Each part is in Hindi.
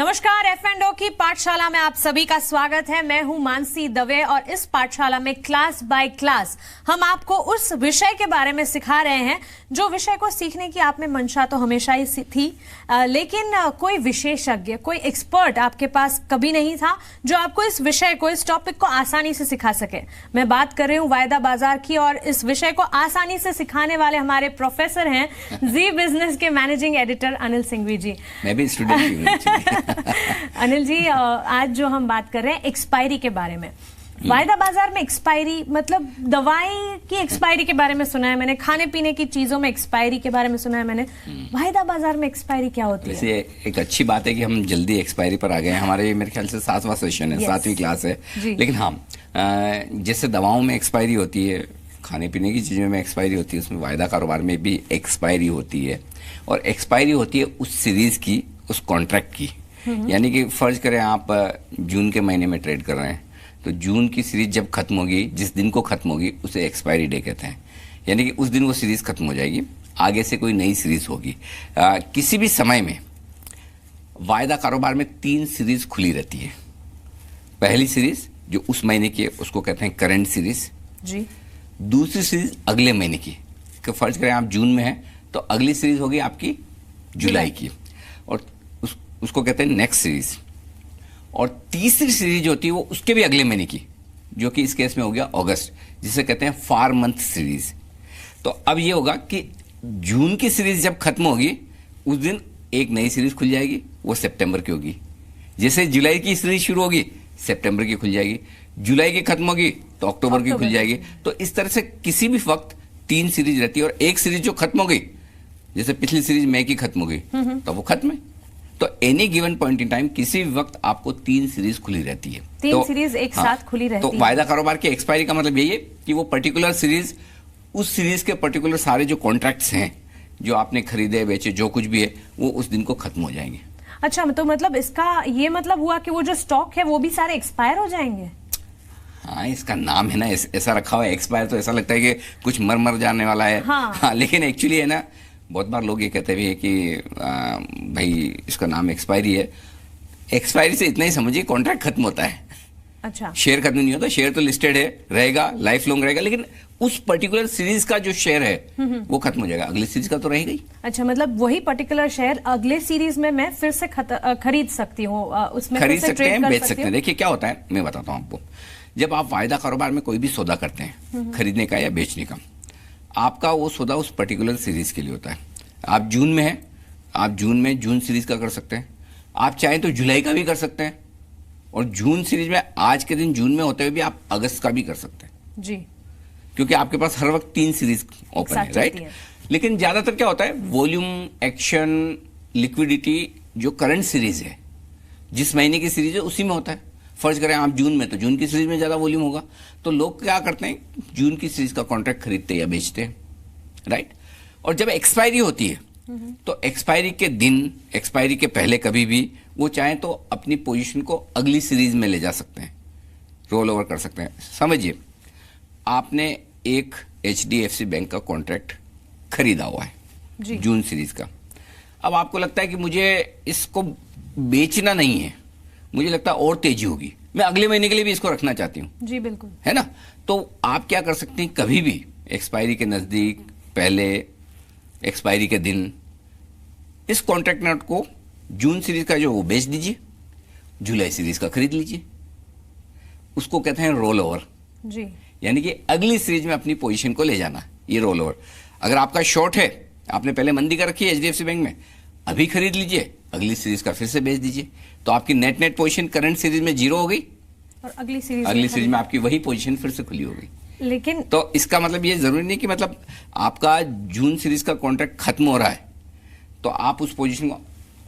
नमस्कार, F&O की पाठशाला में आप सभी का स्वागत है। मैं हूं मानसी दवे और इस पाठशाला में क्लास बाय क्लास हम आपको उस विषय के बारे में सिखा रहे हैं जो विषय को सीखने की आप में मंशा तो हमेशा ही थी, लेकिन कोई विशेषज्ञ, कोई एक्सपर्ट आपके पास कभी नहीं था जो आपको इस विषय को, इस टॉपिक को आसानी से सिखा सके। मैं बात कर रही हूँ वायदा बाजार की और इस विषय को आसानी से सिखाने वाले हमारे प्रोफेसर हैं जी बिजनेस के मैनेजिंग एडिटर अनिल सिंघवी जी। मैं भी स्टूडेंट हूँ। अनिल जी, आज जो हम बात कर रहे हैं एक्सपायरी के बारे में, वायदा बाजार में एक्सपायरी मतलब दवाई की एक्सपायरी के बारे में सुना है मैंने, खाने पीने की चीजों में एक्सपायरी के बारे में सुना है मैंने। वायदा बाजार में एक्सपायरी क्या होती है? वैसे एक अच्छी बात है कि हम जल्दी एक्सपायरी पर आ गए हैं। हमारे मेरे ख्याल से 7वां सेशन है, 7वीं क्लास है। लेकिन हाँ, जैसे दवाओं में एक्सपायरी होती है, खाने पीने की चीजों में एक्सपायरी होती है, उसमें वायदा कारोबार में भी एक्सपायरी होती है। और एक्सपायरी होती है उस सीरीज की, उस कॉन्ट्रैक्ट की। यानी कि फर्ज करें आप जून के महीने में ट्रेड कर रहे हैं, तो जून की सीरीज जब खत्म होगी, जिस दिन को खत्म होगी उसे एक्सपायरी डे कहते हैं। यानी कि उस दिन वो सीरीज खत्म हो जाएगी, आगे से कोई नई सीरीज होगी। किसी भी समय में वायदा कारोबार में 3 सीरीज खुली रहती है। पहली सीरीज जो उस महीने की है उसको कहते हैं करंट सीरीज जी। दूसरी सीरीज अगले महीने की, कि फर्ज करें आप जून में हैं तो अगली सीरीज होगी आपकी जुलाई की, और उसको कहते हैं नेक्स्ट सीरीज। और तीसरी सीरीज होती है वो उसके भी अगले महीने की, जो कि इस केस में हो गया अगस्त, जिसे कहते हैं फार मंथ सीरीज। तो अब ये होगा कि जून की सीरीज जब खत्म होगी उस दिन एक नई सीरीज खुल जाएगी, वो सितंबर की होगी। जैसे जुलाई की सीरीज शुरू होगी सितंबर की खुल जाएगी, जुलाई की खत्म होगी तो अक्टूबर की खुल जाएगी। तो इस तरह से किसी भी वक्त 3 सीरीज रहती है, और एक सीरीज जो खत्म हो गई, जैसे पिछली सीरीज मई की खत्म हो गई तो वो खत्म है। तो any given point in time किसी भी वक्त आपको 3 सीरीज खुली रहती है। 3 सीरीज एक साथ खुली रहती है। तो वायदा कारोबार की एक्सपायरी का मतलब यही है कि वो पर्टिकुलर सीरीज, उस सीरीज के पर्टिकुलर सारे जो कॉन्ट्रैक्ट्स हैं, जो आपने खरीदे बेचे, जो कुछ भी है, वो उस दिन को खत्म हो जाएंगे। अच्छा, तो मतलब इसका ये मतलब हुआ कि वो जो स्टॉक है वो भी सारे एक्सपायर हो जाएंगे? हाँ, इसका नाम है ना ऐसा रखा हुआ है एक्सपायर, तो ऐसा लगता है कि कुछ मर जाने वाला है। हाँ, लेकिन एक्चुअली है ना, बहुत बार लोग ये कहते भी है कि भाई इसका नाम एक्सपायरी है। एक्सपायरी से इतना ही समझिए, कॉन्ट्रैक्ट खत्म होता है। अच्छा, शेयर खत्म नहीं होता, शेयर तो लिस्टेड है, रहेगा, लाइफ लॉन्ग रहेगा, लेकिन उस पर्टिकुलर सीरीज का जो शेयर है वो खत्म हो जाएगा, अगली सीरीज का तो रहेगा ही। अच्छा, मतलब वही पर्टिकुलर शेयर अगले सीरीज में मैं फिर से खरीद सकती हूँ, उसमें खरीद सकते हैं, बेच सकते हैं। देखिए क्या होता है, मैं बताता हूँ आपको। जब आप वायदा कारोबार में कोई भी सौदा करते हैं, खरीदने का या बेचने का, आपका वो सौदा उस पर्टिकुलर सीरीज के लिए होता है। आप जून में हैं, आप जून में जून सीरीज का कर सकते हैं, आप चाहें तो जुलाई का भी कर सकते हैं, और जून सीरीज में आज के दिन जून में होते हुए भी आप अगस्त का भी कर सकते हैं जी, क्योंकि आपके पास हर वक्त 3 सीरीज ओपन है, राइट। लेकिन ज्यादातर क्या होता है, वॉल्यूम, एक्शन, लिक्विडिटी, जो करंट सीरीज है, जिस महीने की सीरीज है उसी में होता है। फर्ज करें आप जून में, तो जून की सीरीज में ज्यादा वॉल्यूम होगा, तो लोग क्या करते हैं, जून की सीरीज का कॉन्ट्रैक्ट खरीदते या बेचते हैं, राइट। और जब एक्सपायरी होती है तो एक्सपायरी के दिन, एक्सपायरी के पहले कभी भी वो चाहें तो अपनी पोजीशन को अगली सीरीज में ले जा सकते हैं, रोल ओवर कर सकते हैं। समझिए, आपने एक HDFC बैंक का कॉन्ट्रैक्ट खरीदा हुआ है जून सीरीज का। अब आपको लगता है कि मुझे इसको बेचना नहीं है, मुझे लगता है और तेजी होगी, मैं अगले महीने के लिए भी इसको रखना चाहती हूँ। जी बिल्कुल, है ना। तो आप क्या कर सकते हैं, कभी भी एक्सपायरी के नजदीक, पहले, एक्सपायरी के दिन, इस कॉन्ट्रैक्ट नोट को जून सीरीज का जो वो बेच दीजिए, जुलाई सीरीज का खरीद लीजिए। उसको कहते हैं रोल ओवर जी, यानी कि अगली सीरीज में अपनी पोजीशन को ले जाना, ये रोल ओवर। अगर आपका शॉर्ट है, आपने पहले मंदी कर रखी है HDFC बैंक में, अभी खरीद लीजिए, अगली सीरीज का फिर से बेच दीजिए, तो आपकी नेट पोजीशन करंट सीरीज में 0 हो गई, और अगली सीरीज में आपकी वही पोजीशन फिर से खुली हो गई। लेकिन तो इसका मतलब ये जरूरी नहीं कि मतलब आपका जून सीरीज का कॉन्ट्रैक्ट खत्म हो रहा है तो आप उस पोजीशन को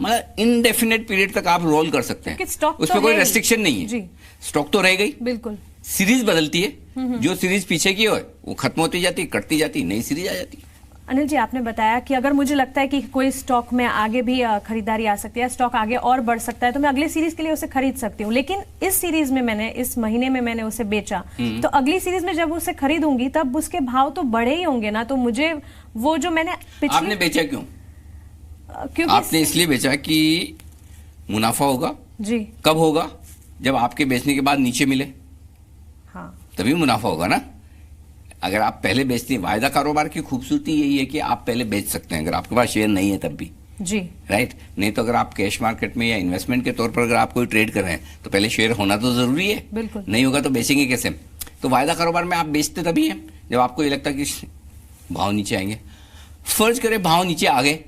मतलब इनडेफिनेट पीरियड तक आप रोल कर सकते हैं, उसमें कोई रेस्ट्रिक्शन नहीं है। स्टॉक तो रह गई, बिल्कुल, सीरीज बदलती है, जो सीरीज पीछे की हो वो खत्म होती जाती, कटती जाती, नई सीरीज आ जाती। अनिल जी, आपने बताया कि अगर मुझे लगता है कि कोई स्टॉक में आगे भी खरीदारी आ सकती है, स्टॉक आगे और बढ़ सकता है, तो मैं अगली सीरीज के लिए उसे खरीद सकती हूँ। लेकिन इस सीरीज में मैंने, इस महीने में मैंने उसे बेचा, तो अगली सीरीज में जब उसे खरीदूंगी तब उसके भाव तो बढ़े ही होंगे ना। तो मुझे वो जो मैंने आपने बेचा क्यों? क्योंकि आपने इसलिए बेचा कि मुनाफा होगा जी। कब होगा? जब आपके बेचने के बाद नीचे मिले, हाँ, तभी मुनाफा होगा ना। अगर आप पहले बेचते हैं, वायदा कारोबार की खूबसूरती यही है कि आप पहले बेच सकते हैं अगर आपके पास शेयर नहीं है तब भी जी, राइट। नहीं तो अगर आप कैश मार्केट में या इन्वेस्टमेंट के तौर पर अगर आप कोई ट्रेड कर रहे हैं तो पहले शेयर होना तो जरूरी है, बिल्कुल। नहीं होगा तो बेचेंगे कैसे? तो वायदा कारोबार में आप बेचते तभी हैं जब आपको ये लगता है कि भाव नीचे आएंगे। फर्ज करें भाव नीचे आ गए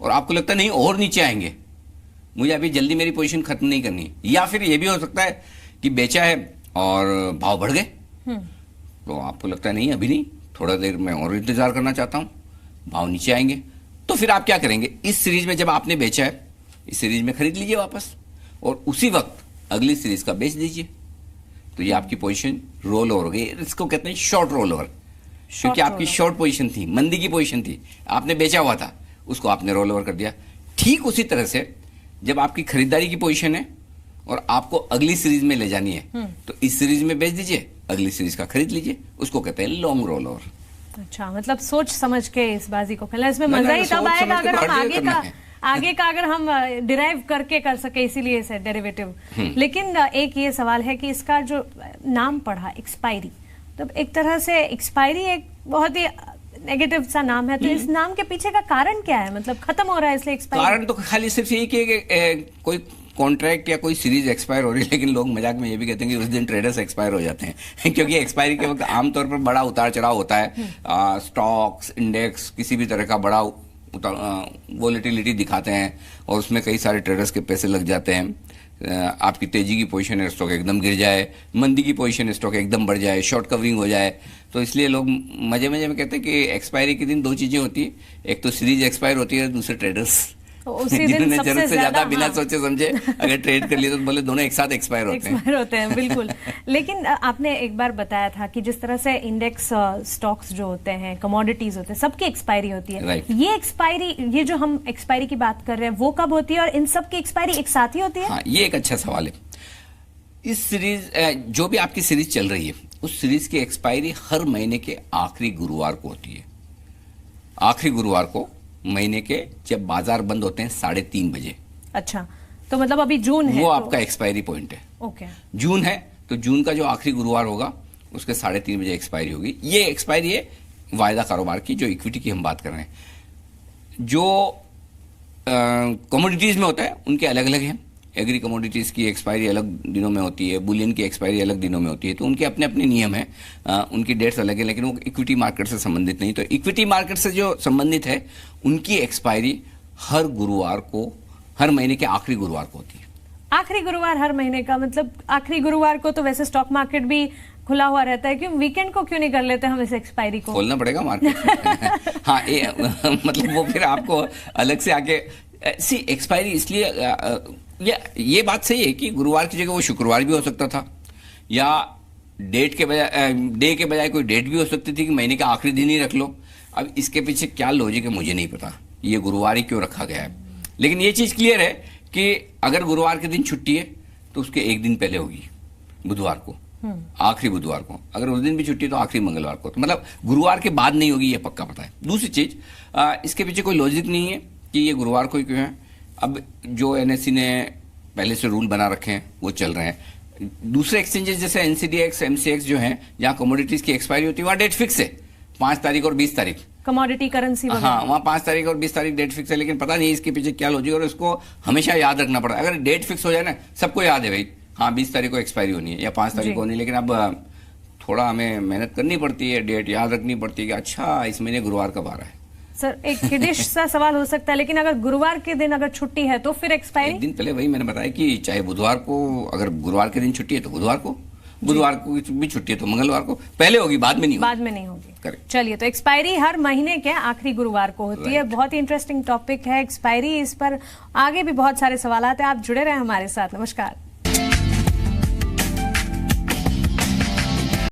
और आपको लगता है नहीं और नीचे आएंगे, मुझे अभी जल्दी मेरी पोजीशन खत्म नहीं करनी, या फिर ये भी हो सकता है कि बेचा है और भाव बढ़ गए, तो आपको लगता है नहीं अभी नहीं, थोड़ा देर में और इंतजार करना चाहता हूं, भाव नीचे आएंगे, तो फिर आप क्या करेंगे? इस सीरीज में जब आपने बेचा है, इस सीरीज में खरीद लीजिए वापस और उसी वक्त अगली सीरीज का बेच दीजिए, तो ये आपकी पोजीशन रोल ओवर हो गई। इसको कहते हैं शॉर्ट रोल ओवर, क्योंकि आपकी शॉर्ट पोजीशन थी, मंदी की पोजीशन थी, आपने बेचा हुआ था, उसको आपने रोल ओवर कर दिया। ठीक उसी तरह से जब आपकी खरीदारी की पोजीशन है और आपको अगली सीरीज में ले जानी है, तो इस सीरीज में बेच दीजिए, अगली सीरीज का खरीद लीजिए, उसको कहते हैं लॉन्ग रोल ओवर। अच्छा, मतलब सोच समझ के इस बाजी को खेलना। इसमें मजा ही तब आएगा अगर हम आगे का अगर हम डिराइव करके कर सके, इसीलिए इसे डेरिवेटिव। लेकिन एक ये सवाल है कि इसका जो नाम पढ़ा एक्सपायरी, तो एक तरह से एक्सपायरी एक बहुत ही नेगेटिव सा नाम है, तो इस नाम के पीछे का कारण क्या है? मतलब खत्म हो रहा है इसलिए एक्सपायरी? कारण तो खाली सिर्फ यही कि कोई कॉन्ट्रैक्ट या कोई सीरीज एक्सपायर हो रही है, लेकिन लोग मजाक में ये भी कहते हैं कि उस दिन ट्रेडर्स एक्सपायर हो जाते हैं क्योंकि एक्सपायरी के वक्त आमतौर पर बड़ा उतार चढ़ाव होता है, स्टॉक्स, इंडेक्स, किसी भी तरह का बड़ा वोलेटिलिटी दिखाते हैं और उसमें कई सारे ट्रेडर्स के पैसे लग जाते हैं। आपकी तेजी की पोजीशन है, स्टॉक एकदम गिर जाए, मंदी की पोजीशन है, स्टॉक एकदम बढ़ जाए, शॉर्ट कवरिंग हो जाए, तो इसलिए लोग मजे मजे में कहते हैं कि एक्सपायरी के दिन दो चीजें होती है, एक तो सीरीज एक्सपायर होती है, दूसरे ट्रेडर्स जिन्होंने जरूरत से ज्यादा बिना सोचे समझे अगर ट्रेड कर लिया तो बोले दोनों एक साथ एक्सपायर होते हैं। बिल्कुल। लेकिन आपने एक बार बताया था कि जिस तरह से इंडेक्स स्टॉक्स जो होते हैं, कमोडिटीज होते हैं, सबकी एक्सपायरी होती है। ये एक्सपायरी, ये जो हम एक्सपायरी की बात कर रहे हैं, वो कब होती है और इन सब की एक्सपायरी एक साथ ही होती है? हाँ, ये एक अच्छा सवाल है। इस सीरीज, जो भी आपकी सीरीज चल रही है, उस सीरीज की एक्सपायरी हर महीने के आखिरी गुरुवार को होती है। आखिरी गुरुवार को महीने के, जब बाजार बंद होते हैं 3:30 बजे। अच्छा, तो मतलब अभी जून है, वो तो आपका एक्सपायरी पॉइंट है। ओके, जून है तो जून का जो आखिरी गुरुवार होगा उसके 3:30 बजे एक्सपायरी होगी। ये एक्सपायरी है वायदा कारोबार की, जो इक्विटी की हम बात कर रहे हैं। जो कमोडिटीज में होता है उनके अलग अलग हैं। एग्री कमोडिटीज की एक्सपायरी अलग दिनों में होती है, बुलियन की एक्सपायरी अलग दिनों में होती है, तो उनके अपने अपने नियम हैं, उनकी डेट्स अलग है, लेकिन वो इक्विटी मार्केट से संबंधित नहीं। तो इक्विटी मार्केट से जो संबंधित है उनकी एक्सपायरी हर गुरुवार को, हर महीने के आखिरी गुरुवार को होती है। आखिरी गुरुवार हर महीने का, मतलब आखिरी गुरुवार को तो वैसे स्टॉक मार्केट भी खुला हुआ रहता है, क्यों वीकेंड को क्यों नहीं कर लेते हम इस एक्सपायरी को? खोलना पड़ेगा मार्केट हाँ, मतलब वो फिर आपको अलग से आके एक्सपायरी, इसलिए ये बात सही है कि गुरुवार की जगह वो शुक्रवार भी हो सकता था, या डेट के बजाय डे के बजाय कोई डेट भी हो सकती थी कि महीने का आखिरी दिन ही रख लो। अब इसके पीछे क्या लॉजिक है मुझे नहीं पता, ये गुरुवार ही क्यों रखा गया है। लेकिन ये चीज क्लियर है कि अगर गुरुवार के दिन छुट्टी है तो उसके एक दिन पहले होगी, बुधवार को, आखिरी बुधवार को। अगर उस दिन भी छुट्टी है तो आखिरी मंगलवार को, तो मतलब गुरुवार के बाद नहीं होगी, ये पक्का पता है। दूसरी चीज, इसके पीछे कोई लॉजिक नहीं है कि ये गुरुवार को ही क्यों है। अब जो एनएससी ने पहले से रूल बना रखे हैं वो चल रहे हैं। दूसरे एक्सचेंजेस जैसे एनसीडीएक्स, एमसीएक्स जो हैं, जहां कमोडिटीज की एक्सपायरी होती है, वहां डेट फिक्स है 5 तारीख और 20 तारीख, कमोडिटी करेंसी। हाँ, वहां 5 तारीख और 20 तारीख डेट फिक्स है, लेकिन पता नहीं इसके पीछे क्या लॉजिक, और इसको हमेशा याद रखना पड़ता है। अगर डेट फिक्स हो जाए ना, सबको याद है भाई, हाँ 20 तारीख को एक्सपायरी होनी है या 5 तारीख को होनी है, लेकिन अब थोड़ा हमें मेहनत करनी पड़ती है, डेट याद रखनी पड़ती है कि अच्छा इस महीने गुरुवार कब आ रहा है। सर, एक किडिश सा सवाल हो सकता है, लेकिन अगर गुरुवार के दिन अगर छुट्टी है तो फिर एक्सपायरी? एक दिन पहले वही मैंने बताया कि चाहे बुधवार को, अगर गुरुवार के दिन छुट्टी है तो बुधवार को, बुधवार को भी छुट्टी है तो मंगलवार को, पहले होगी बाद में नहीं होगी। बाद में नहीं होगी। चलिए, तो एक्सपायरी हर महीने के आखिरी गुरुवार को होती है। बहुत ही इंटरेस्टिंग टॉपिक है एक्सपायरी, इस पर आगे भी बहुत सारे सवाल हैं। आप जुड़े रहे हमारे साथ। नमस्कार।